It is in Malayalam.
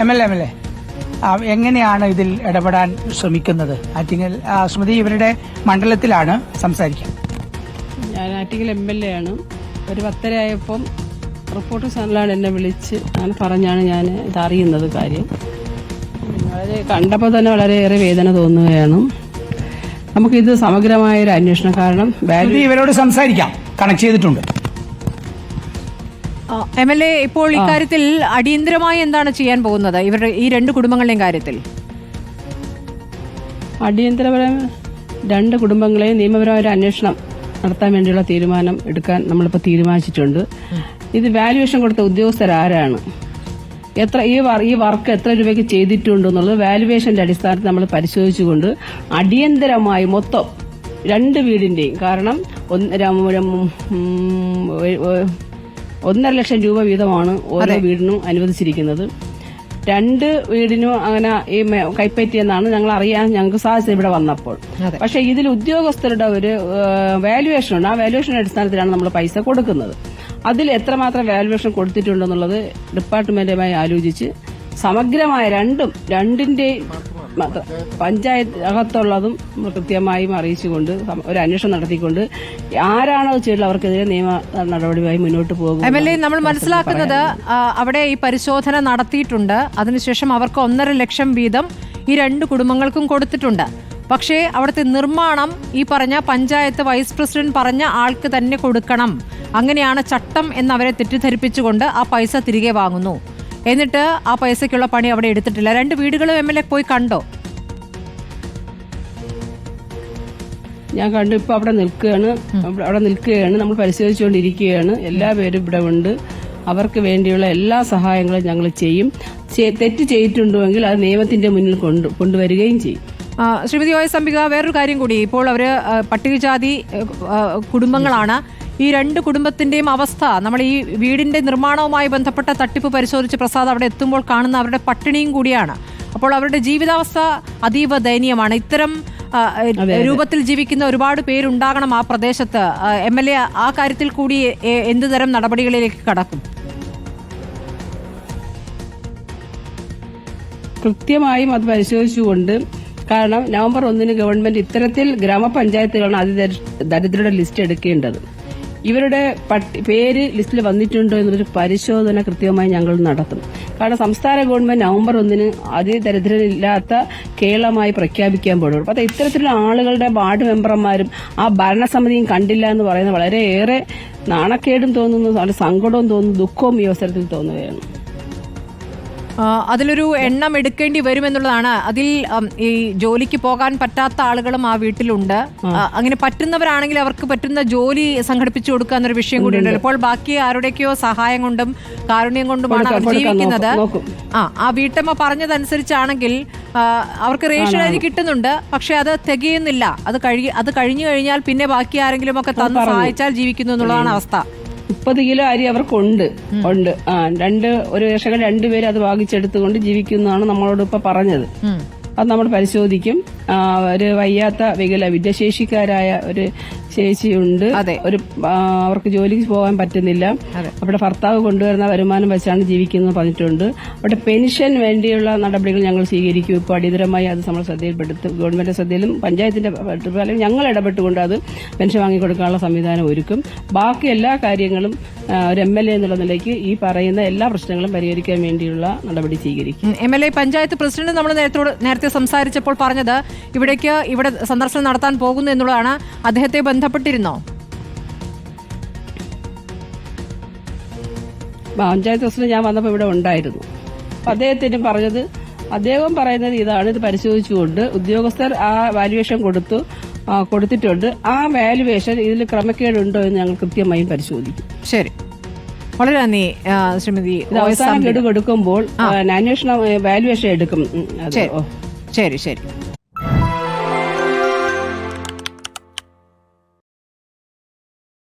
എം.എൽ.എ. എങ്ങനെയാണ് ഇതിൽ ഇടപെടാൻ ശ്രമിക്കുന്നത്? ആറ്റിങ്ങൽ സ്മൃതി ഇവരുടെ മണ്ഡലത്തിലാണ് സംസാരിക്കുക. ഞാൻ ആറ്റിങ്ങൽ എം.എൽ.എ. ആണ്. ഒരു 10:30 ആയപ്പം റിപ്പോർട്ടർ ചാനലാണ് എന്നെ വിളിച്ച് അങ്ങനെ പറഞ്ഞാണ് ഞാൻ ഇതറിയുന്നത്. കാര്യം വളരെ കണ്ടപ്പോൾ തന്നെ വളരെയേറെ വേദന തോന്നുകയാണ്. നമുക്കിത് സമഗ്രമായ ഒരു അന്വേഷണം, കാരണം ഇവരോട് സംസാരിക്കാം, കണക്ട് ചെയ്തിട്ടുണ്ട്. എം.എൽ.എ. ഇപ്പോൾ ഇക്കാര്യത്തിൽ അടിയന്തരമായി എന്താണ് ചെയ്യാൻ പോകുന്നത് ഇവരുടെ ഈ 2 കുടുംബങ്ങളുടെയും കാര്യത്തിൽ? അടിയന്തരപരമായ 2 കുടുംബങ്ങളെയും നിയമപരമായ ഒരു അന്വേഷണം നടത്താൻ വേണ്ടിയുള്ള തീരുമാനം എടുക്കാൻ നമ്മളിപ്പോൾ തീരുമാനിച്ചിട്ടുണ്ട്. ഇത് വാല്യുവേഷൻ കൊടുത്ത ഉദ്യോഗസ്ഥരാരാണ്, ഈ വർക്ക് എത്ര രൂപയ്ക്ക് ചെയ്തിട്ടുണ്ടെന്നുള്ളത് വാല്യുവേഷന്റെ അടിസ്ഥാനത്തിൽ നമ്മൾ പരിശോധിച്ചുകൊണ്ട് അടിയന്തരമായി മൊത്തം 2 വീടിന്റെയും, കാരണം 1.5 ലക്ഷം രൂപ വീതമാണ് ഓരോ വീടിനും അനുവദിച്ചിരിക്കുന്നത്. 2 വീടിനും അങ്ങനെ ഈ കൈപ്പറ്റിയെന്നാണ് ഞങ്ങൾക്ക് സാധിച്ചത് ഇവിടെ വന്നപ്പോൾ. പക്ഷെ ഇതിൽ ഉദ്യോഗസ്ഥരുടെ ഒരു വാല്യുവേഷൻ ഉണ്ട്. ആ വാല്യുവേഷന്റെ അടിസ്ഥാനത്തിലാണ് നമ്മൾ പൈസ കൊടുക്കുന്നത്. അതിൽ എത്രമാത്രം വാല്യുവേഷൻ കൊടുത്തിട്ടുണ്ടെന്നുള്ളത് ഡിപ്പാർട്ട്മെന്റുമായി ആലോചിച്ച് സമഗ്രമായ രണ്ടിന്റെയും പഞ്ചായത്ത് അകത്തുള്ളതും കൃത്യമായും അറിയിച്ചുകൊണ്ട് ഒരു അന്വേഷണം നടത്തിക്കൊണ്ട് ആരാണോ ചെയ്തത് അവർക്കെതിരെ നിയമ നടപടിയുമായി മുന്നോട്ട് പോകും. എം.എൽ.എ. നമ്മൾ മനസ്സിലാക്കുന്നത് അവിടെ ഈ പരിശോധന നടത്തിയിട്ടുണ്ട്. അതിനുശേഷം അവർക്ക് 1.5 ലക്ഷം വീതം ഈ 2 കുടുംബങ്ങൾക്കും കൊടുത്തിട്ടുണ്ട്. പക്ഷേ അവിടുത്തെ നിർമ്മാണം ഈ പറഞ്ഞ പഞ്ചായത്ത് വൈസ് പ്രസിഡന്റ് പറഞ്ഞ ആൾക്ക് തന്നെ കൊടുക്കണം, അങ്ങനെയാണ് ചട്ടം എന്നവരെ തെറ്റിദ്ധരിപ്പിച്ചുകൊണ്ട് ആ പൈസ തിരികെ വാങ്ങുന്നു. എന്നിട്ട് ആ പൈസയ്ക്കുള്ള പണി അവിടെ എടുത്തിട്ടില്ല. 2 വീടുകളും എം.എൽ.എ. പോയി കണ്ടോ? ഞാൻ കണ്ടു. ഇപ്പൊ അവിടെ നിൽക്കുകയാണ്. നമ്മൾ പരിശോധിച്ചുകൊണ്ടിരിക്കുകയാണ്. എല്ലാവരും ഇവിടെ ഉണ്ട്. അവർക്ക് വേണ്ടിയുള്ള എല്ലാ സഹായങ്ങളും ഞങ്ങൾ ചെയ്യും. തെറ്റ് ചെയ്തിട്ടുണ്ടെങ്കിൽ അത് നിയമത്തിന്റെ മുന്നിൽ കൊണ്ടുവരികയും ചെയ്യും. ശ്രീമതി OS അംബിക, വേറൊരു കാര്യം കൂടി. ഇപ്പോൾ അവര് പട്ടികജാതി കുടുംബങ്ങളാണ്. ഈ 2 കുടുംബത്തിന്റെയും അവസ്ഥ, നമ്മൾ ഈ വീടിന്റെ നിർമ്മാണവുമായി ബന്ധപ്പെട്ട തട്ടിപ്പ് പരിശോധിച്ച് പ്രസാദ് അവിടെ എത്തുമ്പോൾ കാണുന്ന അവരുടെ പട്ടിണിയും കൂടിയാണ്. അപ്പോൾ അവരുടെ ജീവിതാവസ്ഥ അതീവ ദയനീയമാണ്. ഇത്തരം രൂപത്തിൽ ജീവിക്കുന്ന ഒരുപാട് പേരുണ്ടാകണം ആ പ്രദേശത്ത്. എം.എൽ.എ. ആ കാര്യത്തിൽ കൂടി എന്തുതരം നടപടികളിലേക്ക് കടക്കും? കൃത്യമായും അത് പരിശോധിച്ചുകൊണ്ട്, കാരണം നവംബർ 1 ഗവൺമെന്റ് ഇത്തരത്തിൽ ഗ്രാമപഞ്ചായത്തുകളാണ് അതിദരിദ്രരുടെ ലിസ്റ്റ് എടുക്കേണ്ടത്. ഇവരുടെ പേര് ലിസ്റ്റിൽ വന്നിട്ടുണ്ടോ എന്നൊരു പരിശോധന കൃത്യമായി ഞങ്ങൾ നടത്തും. കാരണം സംസ്ഥാന ഗവൺമെന്റ് നവംബർ 1 അതിദരിദ്രരില്ലാത്ത കേരളമായി പ്രഖ്യാപിക്കാൻ പോകുന്നു. അപ്പോൾ ഇത്തരത്തിലുള്ള ആളുകളുടെ വാർഡ് മെമ്പർമാരും ആ ഭരണസമിതിയും കണ്ടില്ല എന്ന് പറയുന്നത് വളരെയേറെ നാണക്കേടും തോന്നുന്നു, വളരെ സങ്കടവും തോന്നുന്നു, ദുഃഖവും ഈ അവസരത്തിൽ തോന്നുകയാണ്. അതിലൊരു എണ്ണം എടുക്കേണ്ടി വരുമെന്നുള്ളതാണ്. അതിൽ ഈ ജോലിക്ക് പോകാൻ പറ്റാത്ത ആളുകളും ആ വീട്ടിലുണ്ട്. അങ്ങനെ പറ്റുന്നവരാണെങ്കിൽ അവർക്ക് പറ്റുന്ന ജോലി സംഘടിപ്പിച്ചു കൊടുക്കുക എന്നൊരു വിഷയം കൂടി ഉണ്ടല്ലോ. ഇപ്പോൾ ബാക്കി ആരുടെയൊക്കെയോ സഹായം കൊണ്ടും കാരുണ്യം കൊണ്ടുമാണ് അവർ ജീവിക്കുന്നത്. ആ വീട്ടമ്മ പറഞ്ഞതനുസരിച്ചാണെങ്കിൽ അവർക്ക് റേഷൻ അരി കിട്ടുന്നുണ്ട്, പക്ഷെ അത് തികയുന്നില്ല. അത് കഴിഞ്ഞു കഴിഞ്ഞാൽ പിന്നെ ബാക്കി ആരെങ്കിലും ഒക്കെ തന്ന് സഹായിച്ചാൽ ജീവിക്കുന്നു എന്നുള്ളതാണ് അവസ്ഥ. 30 കിലോ അരി അവർക്കുണ്ട്. ഒരു രക്ഷകൻ 2 പേര് അത് വാങ്ങിച്ചെടുത്തുകൊണ്ട് ജീവിക്കുന്നതാണ് നമ്മളോട് ഇപ്പൊ പറഞ്ഞത്. അത് നമ്മൾ പരിശോധിക്കും. ഒരു വയ്യാത്ത ഭിന്നശേഷിക്കാരായ ഒരു ചേച്ചിയുണ്ട്. അവർക്ക് ജോലിക്ക് പോകാൻ പറ്റുന്നില്ല. അവിടെ ഭർത്താവ് കൊണ്ടുവരുന്ന വരുമാനം വെച്ചാണ് ജീവിക്കുന്നത് പറഞ്ഞിട്ടുണ്ട്. അവിടെ പെൻഷൻ വേണ്ടിയുള്ള നടപടികൾ ഞങ്ങൾ സ്വീകരിക്കും. ഇപ്പോൾ അടിയന്തരമായി അത് നമ്മൾ ശ്രദ്ധയിൽപ്പെടുത്തും. ഗവൺമെന്റ് ശ്രദ്ധയിലും പഞ്ചായത്തിന്റെ ഞങ്ങൾ ഇടപെട്ടുകൊണ്ട് അത് പെൻഷൻ വാങ്ങിക്കൊടുക്കാനുള്ള സംവിധാനം ഒരുക്കും. ബാക്കി എല്ലാ കാര്യങ്ങളും ഒരു എം.എൽ.എ. എന്നുള്ള നിലയ്ക്ക് ഈ പറയുന്ന എല്ലാ പ്രശ്നങ്ങളും പരിഹരിക്കാൻ വേണ്ടിയുള്ള നടപടി സ്വീകരിക്കും. എം.എൽ.എ. പഞ്ചായത്ത് പ്രസിഡന്റ് നമ്മൾ നേരത്തെ സംസാരിച്ചപ്പോൾ പറഞ്ഞത് ഇവിടെ സന്ദർശനം നടത്താൻ പോകുന്നു എന്നുള്ളതാണ്. അദ്ദേഹത്തെ ബന്ധപ്പെട്ടിരുന്നോ? പഞ്ചായത്ത് പ്രസിഡന്റ് ഞാൻ വന്നപ്പോൾ ഇവിടെ ഉണ്ടായിരുന്നു. അദ്ദേഹം പറയുന്നത് ഇതാണ്: ഇത് പരിശോധിച്ചുകൊണ്ട് ഉദ്യോഗസ്ഥർ ആ വാല്യുവേഷൻ കൊടുത്തിട്ടുണ്ട്. ആ വാല്യുവേഷൻ ഇതിൽ ക്രമക്കേടുണ്ടോ എന്ന് ഞങ്ങൾ കൃത്യമായും പരിശോധിക്കും. ശരി, വളരെ നന്ദി ശ്രീമതി. അവസാനം ഗഡു കൊടുക്കുമ്പോൾ അന്വേഷണം വാല്യുവേഷൻ എടുക്കും. ശരി.